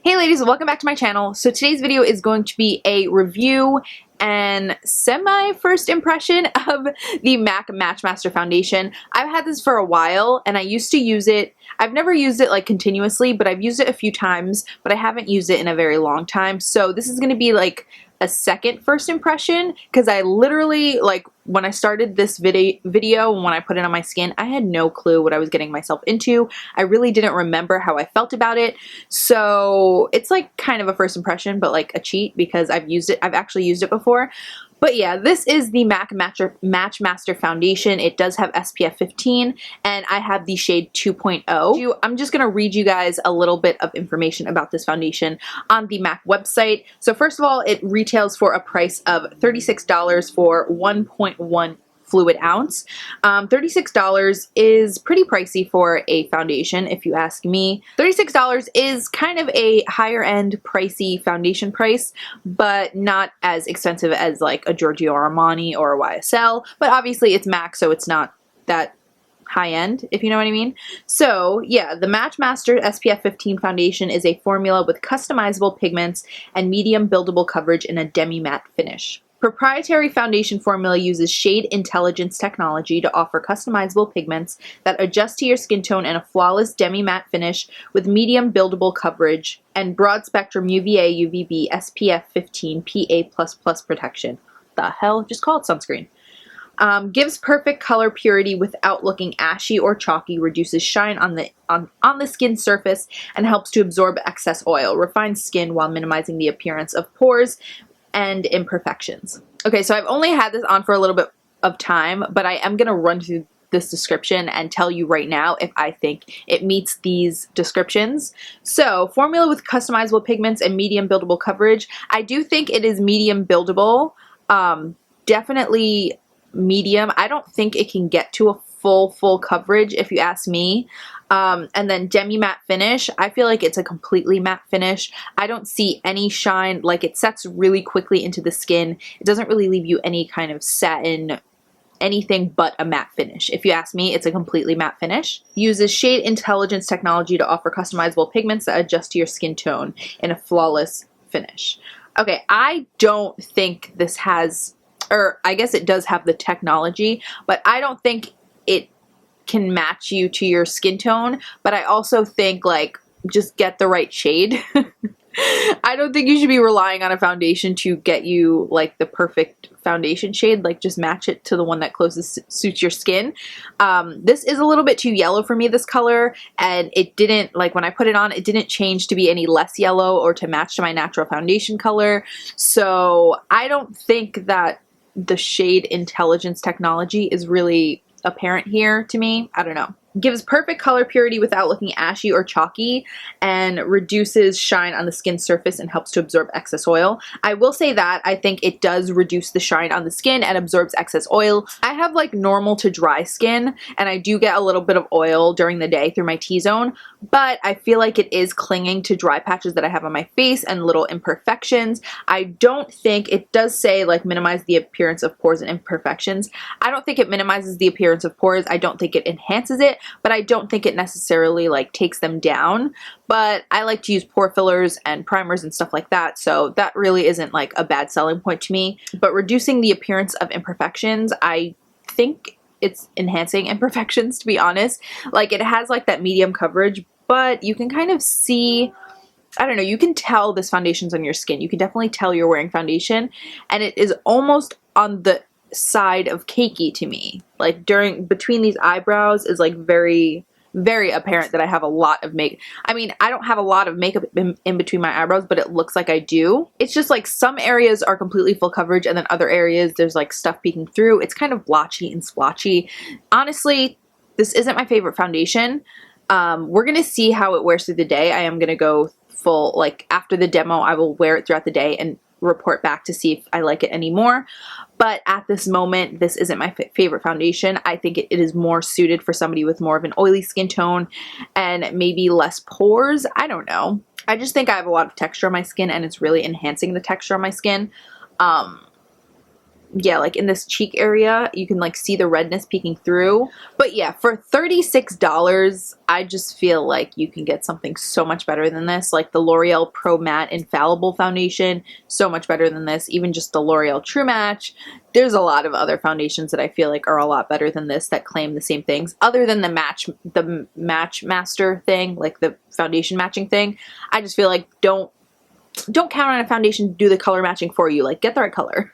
Hey ladies, welcome back to my channel. So today's video is going to be a review and semi-first impression of the MAC MatchMaster Foundation. I've had this for a while and I used to use it. I've never used it like continuously, but I've used it a few times, but I haven't used it in a very long time. So this is going to be like a second first impression because I literally, like, when I started this video when I put it on my skin, I had no clue what I was getting myself into. I really didn't remember how I felt about it. So it's like kind of a first impression, but like a cheat because I've actually used it before. But yeah, this is the MAC MatchMaster Foundation. It does have SPF 15 and I have the shade 2.0. I'm just going to read you guys a little bit of information about this foundation on the MAC website. So first of all, it retails for a price of $36 for 1.1 fluid ounce. $36 is pretty pricey for a foundation if you ask me. $36 is kind of a higher end pricey foundation price, but not as expensive as like a Giorgio Armani or a YSL, but obviously it's MAC, so it's not that high end, if you know what I mean. So yeah, the MatchMaster SPF 15 foundation is a formula with customizable pigments and medium buildable coverage in a Demi matte finish. Proprietary foundation formula uses shade intelligence technology to offer customizable pigments that adjust to your skin tone in a flawless demi-matte finish with medium buildable coverage and broad spectrum UVA, UVB, SPF 15, PA++ protection. The hell? Just call it sunscreen. Gives perfect color purity without looking ashy or chalky, reduces shine on the skin surface, and helps to absorb excess oil, refines skin while minimizing the appearance of pores and imperfections. Okay, so I've only had this on for a little bit of time, but I am going to run through this description and tell you right now if I think it meets these descriptions. So, formula with customizable pigments and medium buildable coverage. I do think it is medium buildable. Definitely medium. I don't think it can get to a full coverage if you ask me. And then demi matte finish, I feel like it's a completely matte finish. I don't see any shine. Like, it sets really quickly into the skin. It doesn't really leave you any kind of satin, anything but a matte finish. If you ask me, it's a completely matte finish. Uses shade intelligence technology to offer customizable pigments that adjust to your skin tone in a flawless finish. Okay, I don't think this has, or I guess it does have the technology, but I don't think it can match you to your skin tone. But I also think, like, just get the right shade. I don't think you should be relying on a foundation to get you like the perfect foundation shade. Like, just match it to the one that closest suits your skin. This is a little bit too yellow for me, this color, and it didn't, like, when I put it on, it didn't change to be any less yellow or to match to my natural foundation color. So I don't think that the shade intelligence technology is really apparent here to me. I don't know. Gives perfect color purity without looking ashy or chalky, and reduces shine on the skin surface and helps to absorb excess oil. I will say that I think it does reduce the shine on the skin and absorbs excess oil. I have like normal to dry skin, and I do get a little bit of oil during the day through my T-zone, but I feel like it is clinging to dry patches that I have on my face and little imperfections. I don't think it does say like minimize the appearance of pores and imperfections. I don't think it minimizes the appearance of pores. I don't think it enhances it, but I don't think it necessarily like takes them down. But I like to use pore fillers and primers and stuff like that, so that really isn't like a bad selling point to me. But reducing the appearance of imperfections, I think it's enhancing imperfections, to be honest. Like, it has like that medium coverage, but you can kind of see, I don't know, you can tell this foundation's on your skin. You can definitely tell you're wearing foundation, and it is almost on the side of cakey to me. Like, between these eyebrows is like very apparent that I have a lot of makeup. I mean, I don't have a lot of makeup in between my eyebrows, but it looks like I do. It's just like some areas are completely full coverage, and then other areas there's like stuff peeking through. It's kind of blotchy and splotchy. Honestly, this isn't my favorite foundation. We're gonna see how it wears through the day. I am gonna go full, like, after the demo I will wear it throughout the day and report back to see if I like it anymore. But at this moment, this isn't my favorite foundation. I think it is more suited for somebody with more of an oily skin tone and maybe less pores. I don't know. I just think I have a lot of texture on my skin, and it's really enhancing the texture on my skin. yeah, like in this cheek area, you can like see the redness peeking through. But yeah, for $36, I just feel like you can get something so much better than this. Like the L'Oreal Pro Matte Infallible Foundation, so much better than this. Even just the L'Oreal True Match. There's a lot of other foundations that I feel like are a lot better than this that claim the same things, other than the MatchMaster thing, like the foundation matching thing. I just feel like don't count on a foundation to do the color matching for you. Like, get the right color.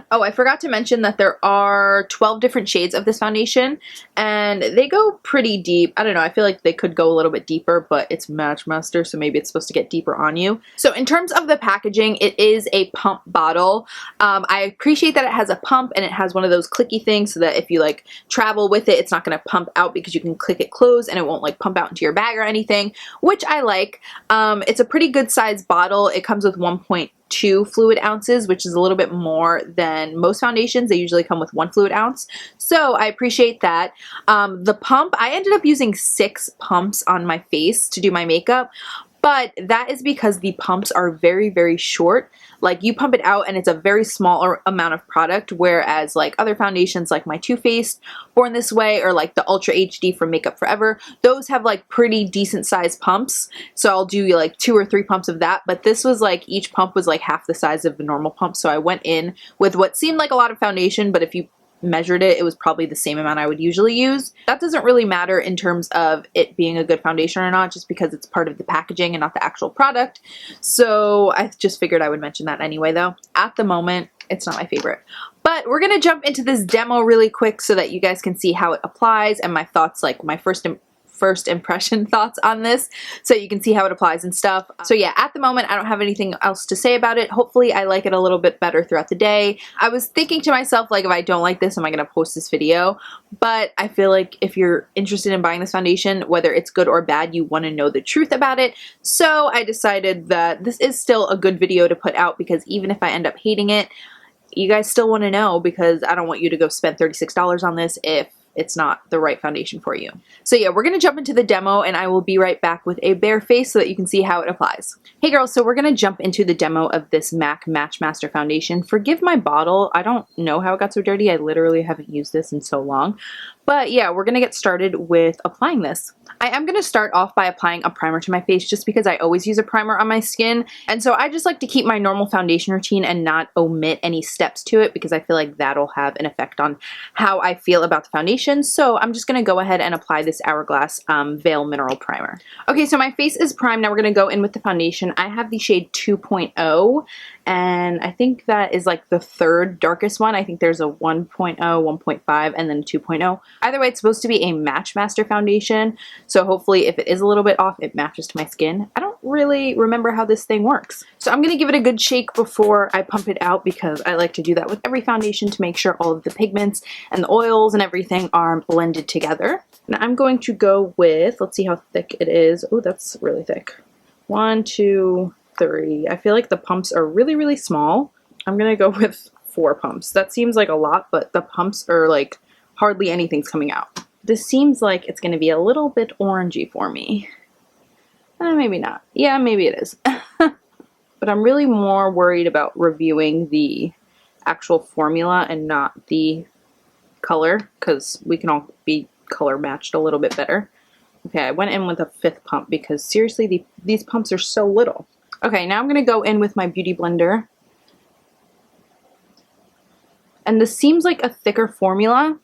Oh, I forgot to mention that there are 12 different shades of this foundation, and they go pretty deep. I don't know, I feel like they could go a little bit deeper, but it's MatchMaster, so maybe it's supposed to get deeper on you. So in terms of the packaging, it is a pump bottle. I appreciate that it has a pump, and it has one of those clicky things so that if you like travel with it, it's not going to pump out because you can click it closed and it won't like pump out into your bag or anything, which I like. It's a pretty good size bottle. It comes with 1.2 fluid ounces, which is a little bit more than most foundations. They usually come with 1 fluid ounce. So I appreciate that. The pump, I ended up using 6 pumps on my face to do my makeup, but that is because the pumps are very, very short. Like, you pump it out and it's a very small amount of product, whereas like other foundations like my Too Faced Born This Way or like the Ultra HD from Makeup Forever, those have like pretty decent sized pumps. So I'll do like 2 or 3 pumps of that, but this was like, each pump was like half the size of the normal pump. So I went in with what seemed like a lot of foundation, but if you measured it, it was probably the same amount I would usually use. That doesn't really matter in terms of it being a good foundation or not, just because it's part of the packaging and not the actual product. So I just figured I would mention that anyway, though. At the moment, it's not my favorite. But we're gonna jump into this demo really quick so that you guys can see how it applies and my thoughts, like my first impression thoughts on this, so you can see how it applies and stuff. So yeah, at the moment I don't have anything else to say about it. Hopefully I like it a little bit better throughout the day. I was thinking to myself, like, if I don't like this, am I gonna post this video? But I feel like if you're interested in buying this foundation, whether it's good or bad, you want to know the truth about it. So I decided that this is still a good video to put out, because even if I end up hating it, you guys still want to know, because I don't want you to go spend $36 on this if it's not the right foundation for you. So yeah, we're gonna jump into the demo and I will be right back with a bare face so that you can see how it applies. Hey girls, so we're gonna jump into the demo of this MAC MatchMaster Foundation. Forgive my bottle, I don't know how it got so dirty. I literally haven't used this in so long. But yeah, we're gonna get started with applying this. I am going to start off by applying a primer to my face, just because I always use a primer on my skin, and so I just like to keep my normal foundation routine and not omit any steps to it, because I feel like that'll have an effect on how I feel about the foundation. So I'm just going to go ahead and apply this Hourglass Veil Mineral Primer. Okay, so my face is primed. Now we're going to go in with the foundation. I have the shade 2.0, and I think that is like the third darkest one. I think there's a 1.0, 1.5, and then a 2.0. Either way, it's supposed to be a MatchMaster foundation, so hopefully if it is a little bit off, it matches to my skin. I don't really remember how this thing works. So I'm going to give it a good shake before I pump it out, because I like to do that with every foundation to make sure all of the pigments and the oils and everything are blended together. Now I'm going to go with, let's see how thick it is. Oh, that's really thick. 1, 2, 3. I feel like the pumps are really, really small. I'm going to go with 4 pumps. That seems like a lot, but the pumps are like hardly anything's coming out. This seems like it's going to be a little bit orangey for me. Maybe not. Yeah, maybe it is. But I'm really more worried about reviewing the actual formula and not the color, because we can all be color matched a little bit better. Okay, I went in with a 5th pump because seriously, these pumps are so little. Okay, now I'm going to go in with my Beauty Blender. And this seems like a thicker formula,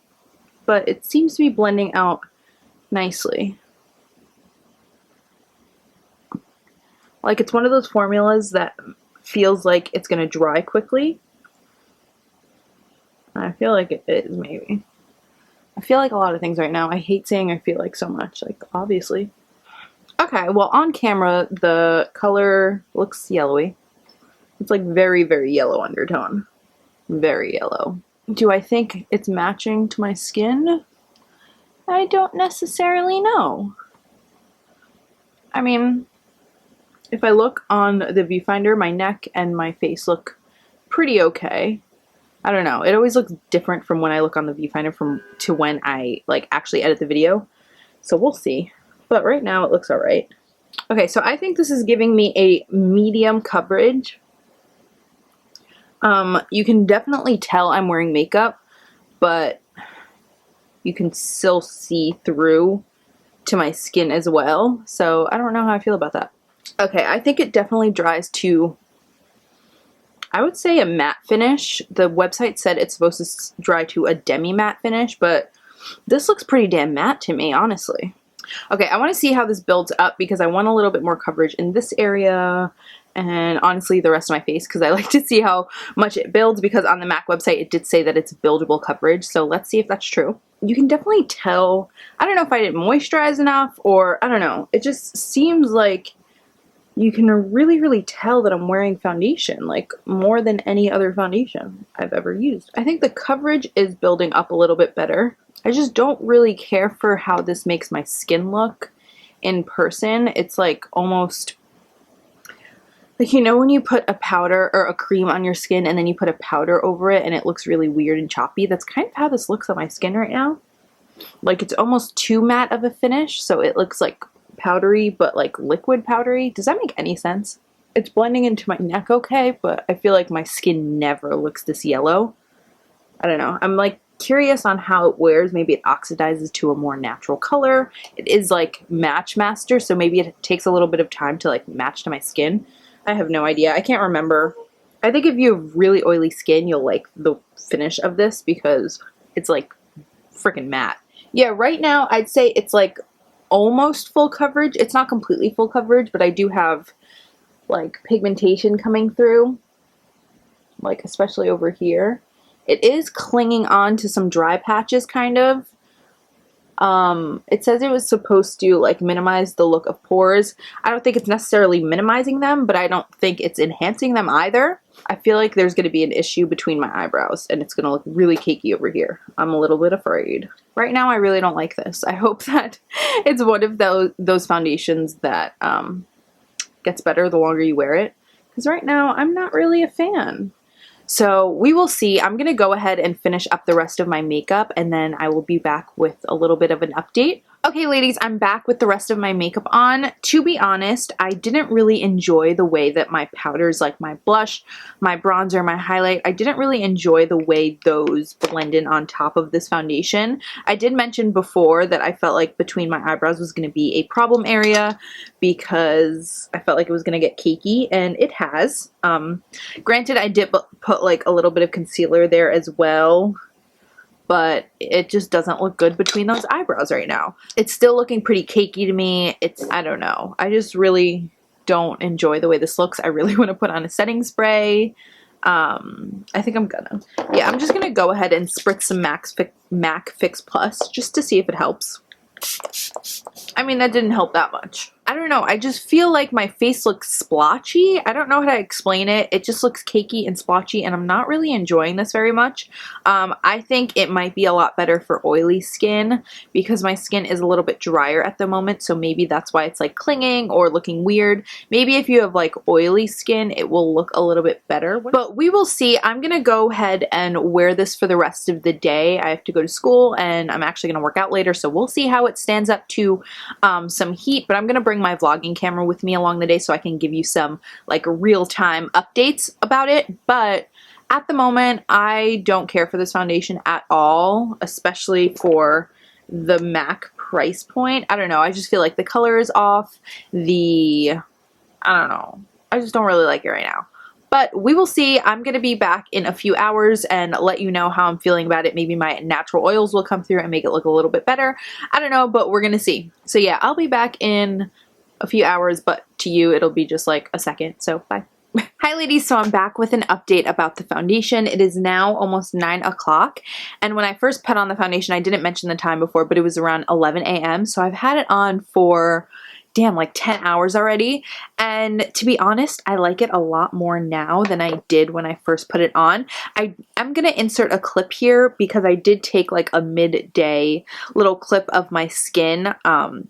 but it seems to be blending out nicely. Like, it's one of those formulas that feels like it's going to dry quickly. I feel like it is, maybe. I feel like a lot of things right now. I hate saying I feel like so much, like, obviously. Okay, well, on camera, the color looks yellowy. It's like very, very yellow undertone. Very yellow. Do I think it's matching to my skin? I don't necessarily know. I mean, if I look on the viewfinder, my neck and my face look pretty okay. I don't know. It always looks different from when I look on the viewfinder to when I like actually edit the video. So we'll see. But right now it looks alright. Okay, so I think this is giving me a medium coverage. You can definitely tell I'm wearing makeup, but you can still see through to my skin as well. So I don't know how I feel about that. Okay, I think it definitely dries to, I would say, a matte finish. The website said it's supposed to dry to a Demi matte finish, but this looks pretty damn matte to me, honestly. Okay, I want to see how this builds up because I want a little bit more coverage in this area and honestly the rest of my face because I like to see how much it builds because on the MAC website it did say that it's buildable coverage. So let's see if that's true. You can definitely tell, I don't know if I didn't moisturize enough or I don't know. It just seems like you can really tell that I'm wearing foundation, like more than any other foundation I've ever used. I think the coverage is building up a little bit better. I just don't really care for how this makes my skin look in person. It's like almost like, you know, when you put a powder or a cream on your skin and then you put a powder over it and it looks really weird and choppy. That's kind of how this looks on my skin right now. Like it's almost too matte of a finish, so it looks like powdery but like liquid powdery. Does that make any sense? It's blending into my neck okay, but I feel like my skin never looks this yellow. I don't know. I'm like curious on how it wears. Maybe it oxidizes to a more natural color. It is like MatchMaster, so maybe it takes a little bit of time to like match to my skin. I have no idea. I can't remember. I think if you have really oily skin, you'll like the finish of this because it's like freaking matte. Yeah, right now I'd say it's like almost full coverage. It's not completely full coverage, but I do have like pigmentation coming through, like especially over here. It is clinging on to some dry patches kind of. It says it was supposed to like minimize the look of pores. I don't think it's necessarily minimizing them, but I don't think it's enhancing them either. I feel like there's going to be an issue between my eyebrows and it's going to look really cakey over here. I'm a little bit afraid. Right now I really don't like this. I hope that it's one of those foundations that gets better the longer you wear it. Because right now I'm not really a fan. So we will see. I'm going to go ahead and finish up the rest of my makeup and then I will be back with a little bit of an update. Okay, ladies, I'm back with the rest of my makeup on. To be honest, I didn't really enjoy the way that my powders, like my blush, my bronzer, my highlight, I didn't really enjoy the way those blend in on top of this foundation. I did mention before that I felt like between my eyebrows was going to be a problem area because I felt like it was going to get cakey, and it has. Granted, I did put like a little bit of concealer there as well, but it just doesn't look good between those eyebrows right now. It's still looking pretty cakey to me. I don't know. I just really don't enjoy the way this looks. I really want to put on a setting spray. I think I'm gonna. Yeah, I'm just gonna go ahead and spritz some MAC Fix Plus just to see if it helps. I mean, that didn't help that much. I don't know. I just feel like my face looks splotchy. I don't know how to explain it. It just looks cakey and splotchy, and I'm not really enjoying this very much. I think it might be a lot better for oily skin because my skin is a little bit drier at the moment, so maybe that's why it's like clinging or looking weird. Maybe if you have like oily skin, it will look a little bit better. But we will see. I'm going to go ahead and wear this for the rest of the day. I have to go to school, and I'm actually going to work out later, so we'll see how it stands up to some heat, but I'm going to bring my vlogging camera with me along the day so I can give you some like real-time updates about it. But at the moment, I don't care for this foundation at all, especially for the MAC price point. I don't know. I just feel like the color is off. I don't know. I just don't really like it right now. But we will see. I'm going to be back in a few hours and let you know how I'm feeling about it. Maybe my natural oils will come through and make it look a little bit better. I don't know, but we're going to see. So yeah, I'll be back in a few hours, but to you, it'll be just like a second. So bye. Hi ladies, so I'm back with an update about the foundation. It is now almost 9 o'clock, and when I first put on the foundation, I didn't mention the time before, but it was around 11 a.m. So I've had it on for damn, like 10 hours already. And to be honest, I like it a lot more now than I did when I first put it on. I'm going to insert a clip here because I did take like a midday little clip of my skin.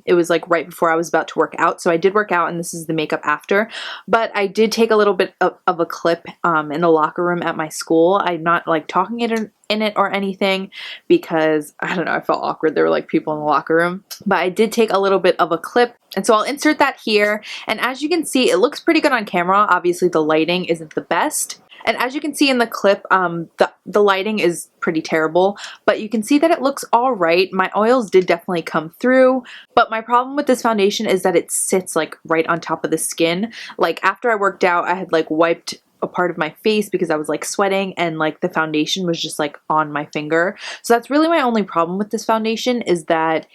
It was like right before I was about to work out. So I did work out, and this is the makeup after. But I did take a little bit of a clip in the locker room at my school. I'm not like talking in it or anything because I don't know, I felt awkward. There were like people in the locker room, but I did take a little bit of a clip, and so I'll insert that here. And as you can see, it looks pretty good on camera. Obviously the lighting isn't the best. And as you can see in the clip, the lighting is pretty terrible, but you can see that it looks all right. My oils did definitely come through, but my problem with this foundation is that it sits like right on top of the skin. Like after I worked out, I had like wiped a part of my face because I was like sweating, and like the foundation was just like on my finger. So that's really my only problem with this foundation, is that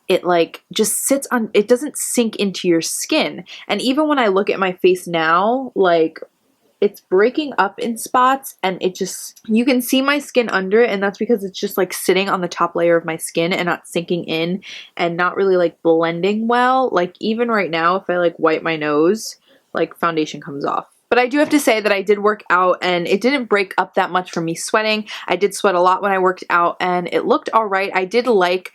it like just sits on, it doesn't sink into your skin. And even when I look at my face now, like it's breaking up in spots, and it just, you can see my skin under it, and that's because it's just like sitting on the top layer of my skin and not sinking in and not really like blending well. Like even right now, if I like wipe my nose, like foundation comes off. But I do have to say that I did work out and it didn't break up that much from me sweating. I did sweat a lot when I worked out and it looked all right. I did like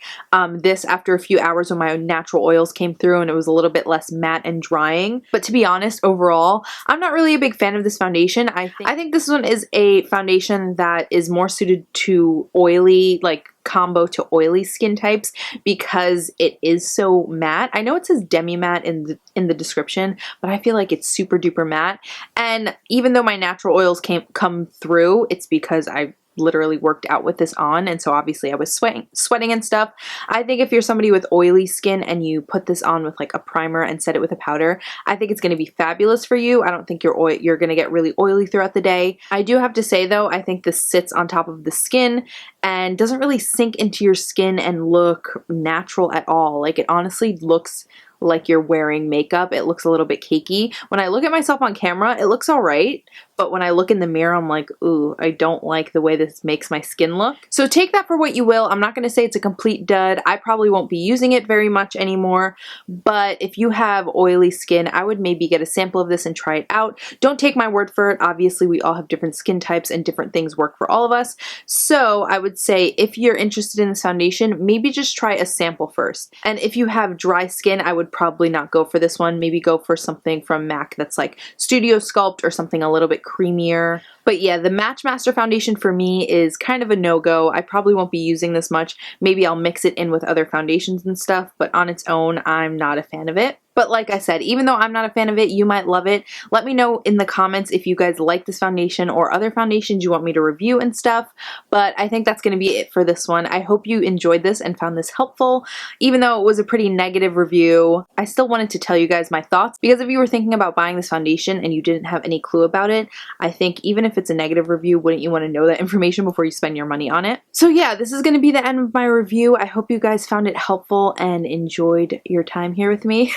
this after a few hours when my natural oils came through and it was a little bit less matte and drying. But to be honest, overall, I'm not really a big fan of this foundation. I think this one is a foundation that is more suited to oily, like combo to oily skin types, because it is so matte. I know it says Demi matte in the description, but I feel like it's super duper matte. And even though my natural oils come through, it's because I literally worked out with this on, and so obviously I was sweating and stuff. I think if you're somebody with oily skin and you put this on with like a primer and set it with a powder, I think it's going to be fabulous for you. I don't think you're going to get really oily throughout the day. I do have to say though, I think this sits on top of the skin and doesn't really sink into your skin and look natural at all. Like it honestly looks like you're wearing makeup. It looks a little bit cakey. When I look at myself on camera, it looks all right. But when I look in the mirror, I'm like, ooh, I don't like the way this makes my skin look. So take that for what you will. I'm not going to say it's a complete dud. I probably won't be using it very much anymore. But if you have oily skin, I would maybe get a sample of this and try it out. Don't take my word for it. Obviously, we all have different skin types and different things work for all of us. So I would say if you're interested in this foundation, maybe just try a sample first. And if you have dry skin, I would probably not go for this one. Maybe go for something from MAC that's like Studio Sculpt or something a little bit creamier. But yeah, the MatchMaster foundation for me is kind of a no-go. I probably won't be using this much. Maybe I'll mix it in with other foundations and stuff, but on its own, I'm not a fan of it. But like I said, even though I'm not a fan of it, you might love it. Let me know in the comments if you guys like this foundation or other foundations you want me to review and stuff. But I think that's going to be it for this one. I hope you enjoyed this and found this helpful. Even though it was a pretty negative review, I still wanted to tell you guys my thoughts, because if you were thinking about buying this foundation and you didn't have any clue about it, I think even if it's a negative review, wouldn't you want to know that information before you spend your money on it? So yeah, this is going to be the end of my review. I hope you guys found it helpful and enjoyed your time here with me.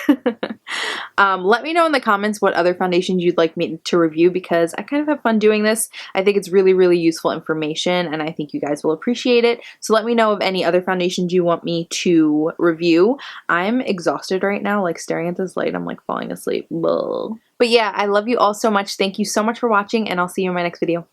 Let me know in the comments what other foundations you'd like me to review, because I kind of have fun doing this. I think it's really, really useful information and I think you guys will appreciate it. So let me know of any other foundations you want me to review. I'm exhausted right now, like staring at this light, I'm like falling asleep. Blah. But yeah, I love you all so much. Thank you so much for watching, and I'll see you in my next video.